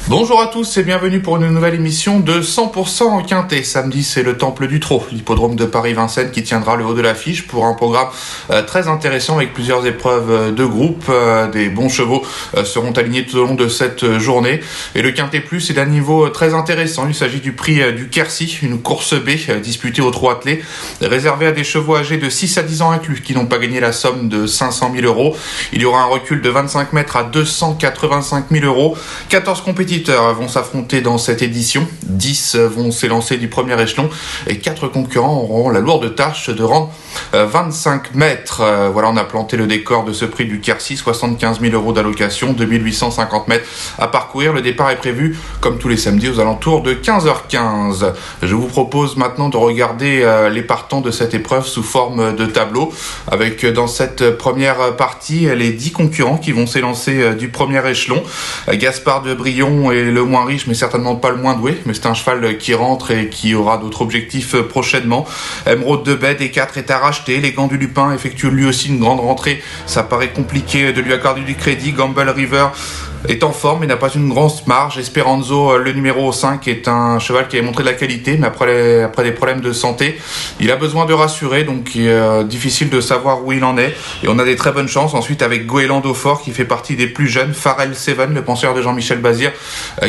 Bonjour à tous et bienvenue pour une nouvelle émission de 100% en Quintet. Samedi, c'est le Temple du Trot, l'hippodrome de Paris-Vincennes qui tiendra le haut de l'affiche pour un programme très intéressant avec plusieurs épreuves de groupe. Des bons chevaux seront alignés tout au long de cette journée. Et le Quintet Plus est d'un niveau très intéressant. Il s'agit du prix du Quercy, une course B disputée au trot attelé, réservée à des chevaux âgés de 6 à 10 ans inclus qui n'ont pas gagné la somme de 500 000 euros. Il y aura un recul de 25 mètres à 285 000 euros. 14 compétiteurs vont s'affronter dans cette édition. 10 vont s'élancer du premier échelon et 4 concurrents auront la lourde tâche de rendre 25 mètres. Voilà, on a planté le décor de ce prix du Quercy, 75 000 euros d'allocation, 2850 mètres à parcourir. Le départ est prévu, comme tous les samedis, aux alentours de 15h15. Je vous propose maintenant de regarder les partants de cette épreuve sous forme de tableau, avec dans cette première partie les 10 concurrents qui vont s'élancer du premier échelon. Gaspard de Brion est le moins riche, mais certainement pas le moins doué, mais c'est un cheval qui rentre et qui aura d'autres objectifs prochainement. Émeraude de Bède et 4 est à racheter. Les Gants du Lupin effectuent lui aussi une grande rentrée. Ça paraît compliqué de lui accorder du crédit. Gamble River est en forme mais n'a pas une grande marge. Esperanzo, le numéro 5, est un cheval qui avait montré de la qualité, mais après des problèmes de santé, il a besoin de rassurer, donc il est difficile de savoir où il en est. Et on a des très bonnes chances ensuite avec Goéland d'Aufort qui fait partie des plus jeunes. Pharrell Seven, le penseur de Jean-Michel Bazir,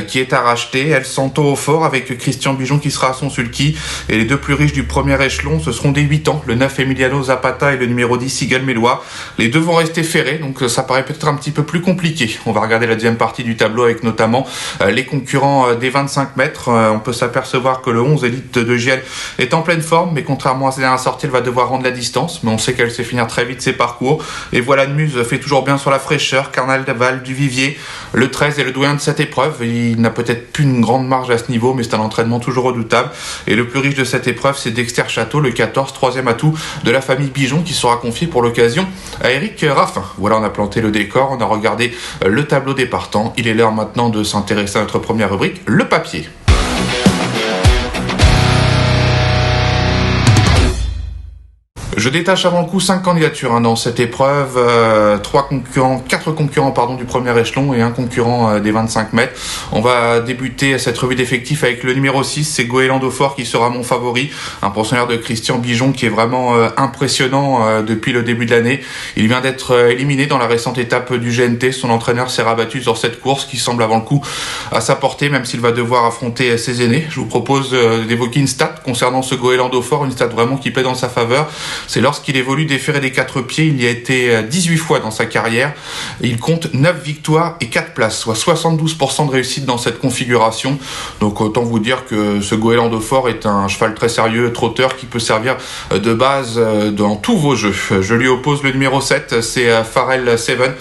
qui est à racheter. El Santo au fort avec Christian Bijon qui sera à son sulky. Et les deux plus riches du premier échelon, ce seront des 8 ans, le 9 Emiliano Zapata et le numéro 10 Sigal Mélois. Les deux vont rester ferrés, donc ça paraît peut-être un petit peu plus compliqué. On va regarder la deuxième partie du tableau avec notamment les concurrents des 25 mètres. On peut s'apercevoir que le 11 Élite de Giel est en pleine forme, mais contrairement à ses dernières sorties, elle va devoir rendre la distance, mais on sait qu'elle sait finir très vite ses parcours. Et voilà, de Muse fait toujours bien sur la fraîcheur. Carnaval du Vivier, le 13 est le doyen de cette épreuve. Il n'a peut-être plus une grande marge à ce niveau, mais c'est un entraînement toujours redoutable. Et le plus riche de cette épreuve, c'est Dexter Château, le 14, troisième atout de la famille Bijon, qui sera confié pour l'occasion à Eric Raffin. Voilà, on a planté le décor, on a regardé le tableau des partants. Il est l'heure maintenant de s'intéresser à notre première rubrique, le papier. Je détache avant le coup 5 candidatures dans cette épreuve, 4 concurrents du premier échelon et un concurrent des 25 mètres. On va débuter cette revue d'effectifs avec le numéro 6, c'est Goéland d'Aufort qui sera mon favori, un pensionnaire de Christian Bijon qui est vraiment impressionnant depuis le début de l'année. Il vient d'être éliminé dans la récente étape du GNT, son entraîneur s'est rabattu sur cette course qui semble avant le coup à sa portée, même s'il va devoir affronter ses aînés. Je vous propose d'évoquer une stat concernant ce Goéland d'Aufort, une stat vraiment qui plaît dans sa faveur. C'est lorsqu'il évolue déféré des 4 pieds, il y a été 18 fois dans sa carrière. Il compte 9 victoires et 4 places, soit 72% de réussite dans cette configuration. Donc autant vous dire que ce Goéland d'Aufort est un cheval très sérieux, trotteur, qui peut servir de base dans tous vos jeux. Je lui oppose le numéro 7, c'est Pharrell Seven,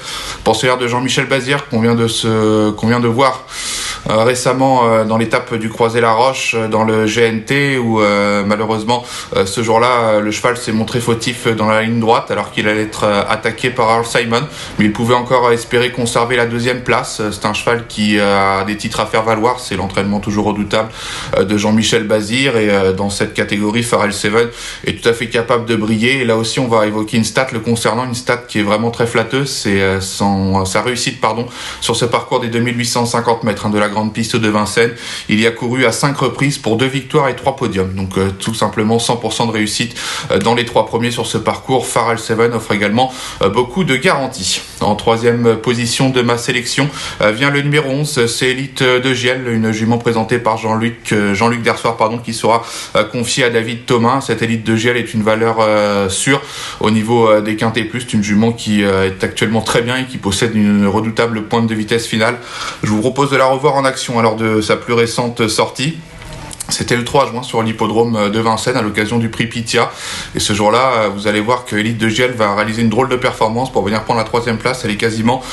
pensionnaire de Jean-Michel Bazir, qu'on vient de voir récemment dans l'étape du Croisé-la-Roche dans le GNT où malheureusement ce jour-là le cheval s'est montré fautif dans la ligne droite alors qu'il allait être attaqué par Earl Simon, mais il pouvait encore espérer conserver la deuxième place. C'est un cheval qui a des titres à faire valoir, c'est l'entraînement toujours redoutable de Jean-Michel Bazir, et dans cette catégorie Pharrell Seven est tout à fait capable de briller. Et là aussi on va évoquer une stat le concernant, une stat qui est vraiment très flatteuse, c'est sa réussite sur ce parcours des 2850 mètres de la grande piste de Vincennes. Il y a couru à 5 reprises pour 2 victoires et 3 podiums, donc tout simplement 100% de réussite dans les 3 premiers sur ce parcours. Pharrell Seven offre également beaucoup de garanties. En troisième position de ma sélection vient le numéro 11, c'est Élite de Giel, une jument présentée par Jean-Luc Dersoir, qui sera confiée à David Thomas. Cette Élite de Giel est une valeur sûre au niveau des Quintet Plus. C'est une jument qui est actuellement très bien et qui possède une redoutable pointe de vitesse finale. Je vous propose de la revoir en action lors de sa plus récente sortie. C'était le 3 juin sur l'hippodrome de Vincennes à l'occasion du prix Pythia. Et ce jour-là, vous allez voir que Élite de Giel va réaliser une drôle de performance pour venir prendre la 3e place. Elle est quasiment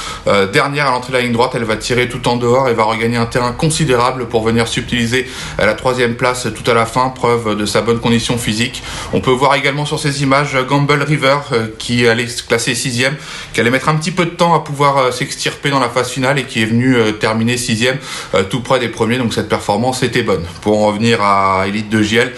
dernière à l'entrée de la ligne droite. Elle va tirer tout en dehors et va regagner un terrain considérable pour venir subtiliser la 3e place tout à la fin, preuve de sa bonne condition physique. On peut voir également sur ces images Gamble River qui allait se classer 6e, qui allait mettre un petit peu de temps à pouvoir s'extirper dans la phase finale et qui est venu terminer 6e tout près des premiers. Donc cette performance était bonne. Pour en revenir revenir à Élite de Giel.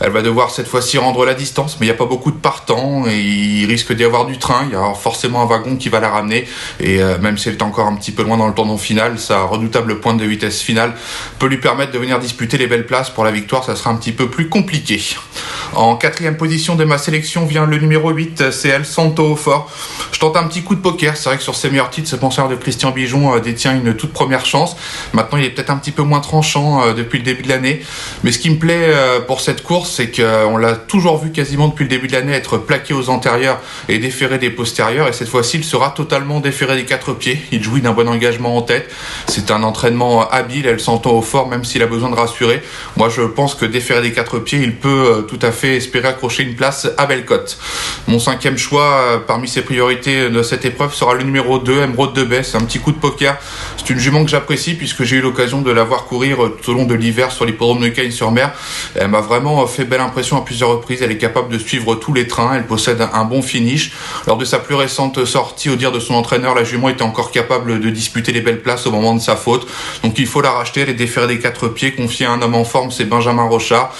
Elle va devoir cette fois-ci rendre la distance, mais il n'y a pas beaucoup de partants et il risque d'y avoir du train. Il y aura forcément un wagon qui va la ramener et même si elle est encore un petit peu loin dans le tournant final, sa redoutable pointe de vitesse finale peut lui permettre de venir disputer les belles places. Pour la victoire, ça sera un petit peu plus compliqué. En quatrième position de ma sélection vient le numéro 8, c'est El Santo au fort. Je tente un petit coup de poker. C'est vrai que sur ses meilleurs titres, ce penseur de Christian Bijon détient une toute première chance. Maintenant, il est peut-être un petit peu moins tranchant depuis le début de l'année. Mais ce qui me plaît pour cette course, c'est qu'on l'a toujours vu quasiment depuis le début de l'année être plaqué aux antérieurs et déféré des postérieurs. Et cette fois-ci, il sera totalement déféré des quatre pieds. Il jouit d'un bon engagement en tête. C'est un entraînement habile. El Santo au fort, même s'il a besoin de rassurer. Moi, je pense que déféré des quatre pieds, il peut tout à fait espérer accrocher une place à Bellecote. Mon cinquième choix parmi ses priorités de cette épreuve sera le numéro 2, Emeraude de Baie. C'est un petit coup de poker. C'est une jument que j'apprécie puisque j'ai eu l'occasion de la voir courir tout au long de l'hiver sur l'hippodrome de Cagnes-sur-Mer. Elle m'a vraiment fait belle impression à plusieurs reprises. Elle est capable de suivre tous les trains. Elle possède un bon finish. Lors de sa plus récente sortie, au dire de son entraîneur, la jument était encore capable de disputer les belles places au moment de sa faute. Donc il faut la racheter. Elle est déférée des quatre pieds. Confiée à un homme en forme, c'est Benjamin Rochard.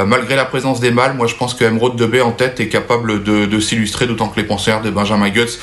Malgré la présence des mâles, moi je pense que Emeraude de Baie en tête est capable de s'illustrer, d'autant que les penseurs de Benjamin Guts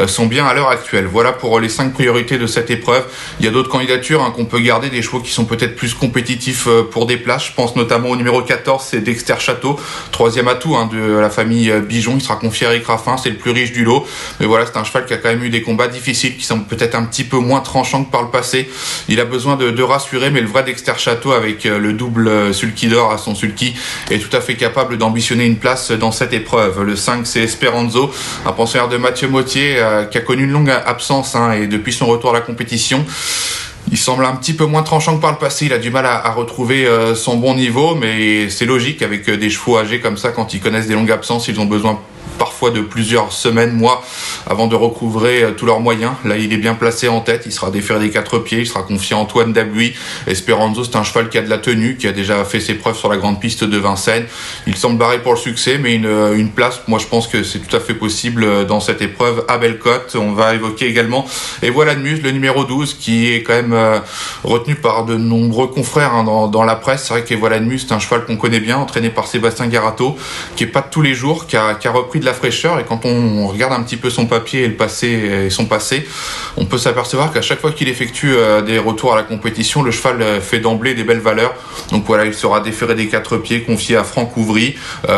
sont bien à l'heure actuelle. Voilà pour les 5 priorités de cette épreuve. Il y a d'autres candidatures qu'on peut garder, des chevaux qui sont peut-être plus compétitifs pour des places. Je pense notamment au numéro 14, c'est Dexter Château, troisième atout de la famille Bijon. Il sera confié à Eric Raffin, c'est le plus riche du lot. Mais voilà, c'est un cheval qui a quand même eu des combats difficiles, qui semblent peut-être un petit peu moins tranchants que par le passé. Il a besoin de rassurer, mais le vrai Dexter Château, avec le double sulky d'or à son sulky, est tout à fait capable d'ambitionner une place dans cette épreuve. Le 5, c'est Esperanzo, un pensionnaire de Mathieu Mottier qui a connu une longue absence et depuis son retour à la compétition, il semble un petit peu moins tranchant que par le passé. Il a du mal à retrouver son bon niveau, mais c'est logique avec des chevaux âgés comme ça. Quand ils connaissent des longues absences, ils ont besoin parfois de plusieurs semaines, mois, avant de recouvrer tous leurs moyens. Là, il est bien placé en tête. Il sera déféré des quatre pieds. Il sera confié à Antoine Dabuis. Esperanzo, c'est un cheval qui a de la tenue, qui a déjà fait ses preuves sur la grande piste de Vincennes. Il semble barré pour le succès, mais une place, moi, je pense que c'est tout à fait possible dans cette épreuve à Bellecote. On va évoquer également Et voilà de Muse, le numéro 12, qui est quand même retenu par de nombreux confrères dans la presse. C'est vrai qu'Et voilà de Muse, c'est un cheval qu'on connaît bien, entraîné par Sébastien Garato, qui est pas de tous les jours, qui a repris de la fraîcheur. Et quand on regarde un petit peu son papier et son passé, on peut s'apercevoir qu'à chaque fois qu'il effectue des retours à la compétition, le cheval fait d'emblée des belles valeurs. Donc voilà, il sera déféré des quatre pieds, confié à Franck Ouvry.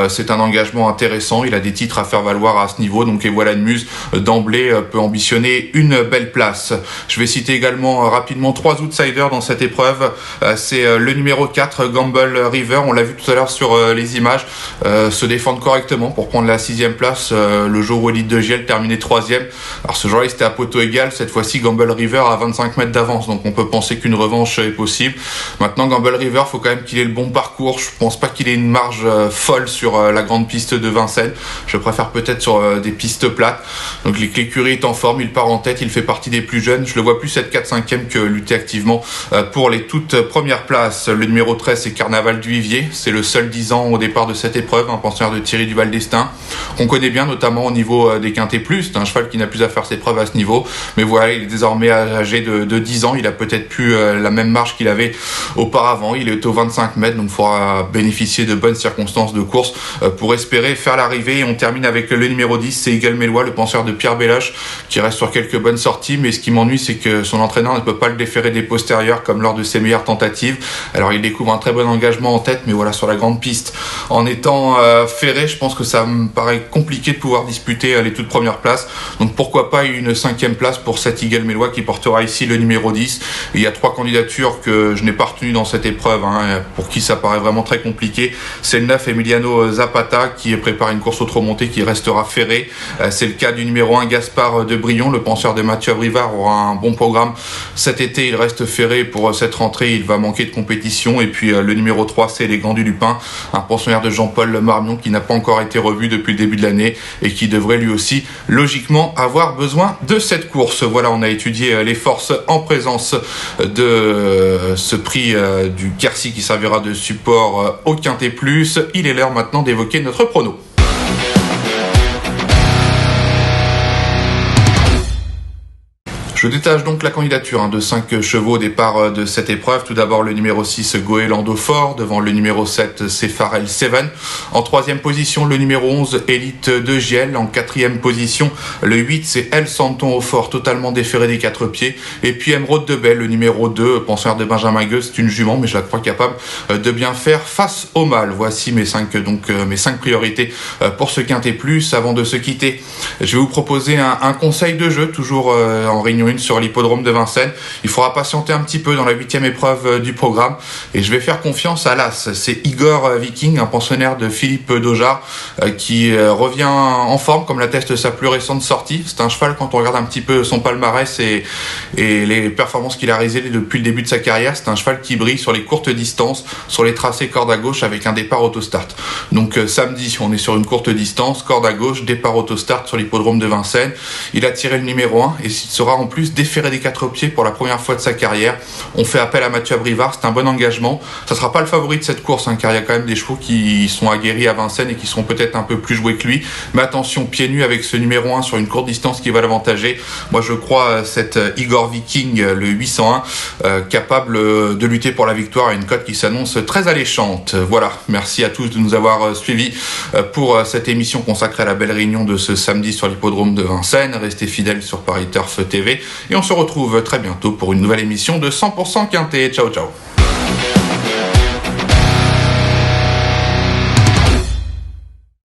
C'est un engagement intéressant. Il a des titres à faire valoir à ce niveau. Donc Et voilà de Muse, d'emblée, peut ambitionner une belle place. Je vais citer également rapidement 3 outsiders dans cette épreuve. C'est le numéro 4, Gamble River. On l'a vu tout à l'heure sur les images, se défendre correctement pour prendre la 6e place le jour où Élite de Giel terminait 3e. Alors ce jour-là, c'était à poteau égal. Cette fois-ci, Gamble River à 25 mètres d'avance. Donc on peut penser qu'une revanche est possible. Maintenant, Gamble River, faut quand même qu'il ait le bon parcours. Je pense pas qu'il ait une marge folle sur la grande piste de Vincennes. Je préfère peut-être sur des pistes plates. Donc l'écurie est en forme, il part en tête, il fait partie des plus jeunes. Je le vois plus être 4-5e que lutter activement pour les toutes premières places. Le numéro 13, c'est Carnaval du Vivier. C'est le seul 10 ans au départ de cette épreuve, un pensionnaire de Thierry Duval d'Estaing, qu'on connaît bien notamment au niveau des Quintés Plus. C'est un cheval qui n'a plus à faire ses preuves à ce niveau. Mais voilà, il est désormais âgé de 10 ans. Il a peut-être plus la même marge qu'il avait auparavant. Il est au 25 mètres, donc il faudra bénéficier de bonnes circonstances de course pour espérer faire l'arrivée. Et on termine avec le numéro 10, c'est Eagle Mélois, le penseur de Pierre Belloche, qui reste sur quelques bonnes sorties, mais ce qui m'ennuie, c'est que son entraîneur ne peut pas le déférer des postérieurs comme lors de ses meilleures tentatives. Alors il découvre un très bon engagement en tête, mais voilà, sur la grande piste, en étant ferré, je pense que ça me paraît compliqué de pouvoir disputer les toutes premières places. Donc pourquoi pas une 5e place pour cet Eagle Mélois qui portera ici le numéro 10. Et il y a 3 candidatures que je n'ai pas retenues dans cette épreuve, pour qui ça paraît vraiment très compliqué. C'est le 9, Emiliano Zapata, qui prépare une course au trot monté qui restera ferré. C'est le cas du numéro 1, Gaspard de Brion, le penseur de Mathieu Abrivard, aura un bon programme cet été. Il reste ferré pour cette rentrée, il va manquer de compétition. Et puis le numéro 3, c'est Les Grands du Lupin, un pensionnaire de Jean-Paul Marmion qui n'a pas encore été revu depuis le début de l'année et qui devrait lui aussi logiquement avoir besoin de cette course. Voilà, on a étudié les forces en présence de ce prix du Quercy qui servira de support au Quintet Plus. Il est l'heure maintenant d'évoquer notre prono. Je détache donc la candidature de 5 chevaux au départ de cette épreuve. Tout d'abord le numéro 6 Goélando Fort, devant le numéro 7 Sepharel Seven. En troisième position le numéro 11 Elite de Giel. En quatrième position le 8 c'est El Santon au Fort, totalement déféré des 4 pieds. Et puis Emeraude de Belle, le numéro 2, pensionnaire de Benjamin Gueux, c'est une jument mais je la crois capable de bien faire face au mal. Voici mes 5 priorités pour ce Quintet Plus. Avant de se quitter, je vais vous proposer un conseil de jeu, toujours en Réunion 1 sur l'hippodrome de Vincennes. Il faudra patienter un petit peu dans la 8e épreuve du programme et je vais faire confiance à l'As. C'est Igor Viking, un pensionnaire de Philippe Dojard qui revient en forme comme l'atteste sa plus récente sortie. C'est un cheval, quand on regarde un petit peu son palmarès et les performances qu'il a réalisées depuis le début de sa carrière, c'est un cheval qui brille sur les courtes distances, sur les tracés corde à gauche avec un départ autostart. Donc samedi, on est sur une courte distance, corde à gauche, départ autostart sur l'hippodrome de Vincennes. Il a tiré le numéro 1 et il sera en plus déféré des 4 pieds pour la première fois de sa carrière. On fait appel à Mathieu Abrivard, c'est un bon engagement. Ça sera pas le favori de cette course, car il y a quand même des chevaux qui sont aguerris à Vincennes et qui seront peut-être un peu plus joués que lui. Mais attention, pieds nus avec ce numéro 1 sur une courte distance qui va l'avantager. Moi je crois cet Igor Viking, le 801, capable de lutter pour la victoire à une cote qui s'annonce très alléchante. Voilà, merci à tous de nous avoir suivis pour cette émission consacrée à la belle réunion de ce samedi sur l'hippodrome de Vincennes. Restez fidèles sur Paris Turf TV et on se retrouve très bientôt pour une nouvelle émission de 100% Quintet. Ciao ciao.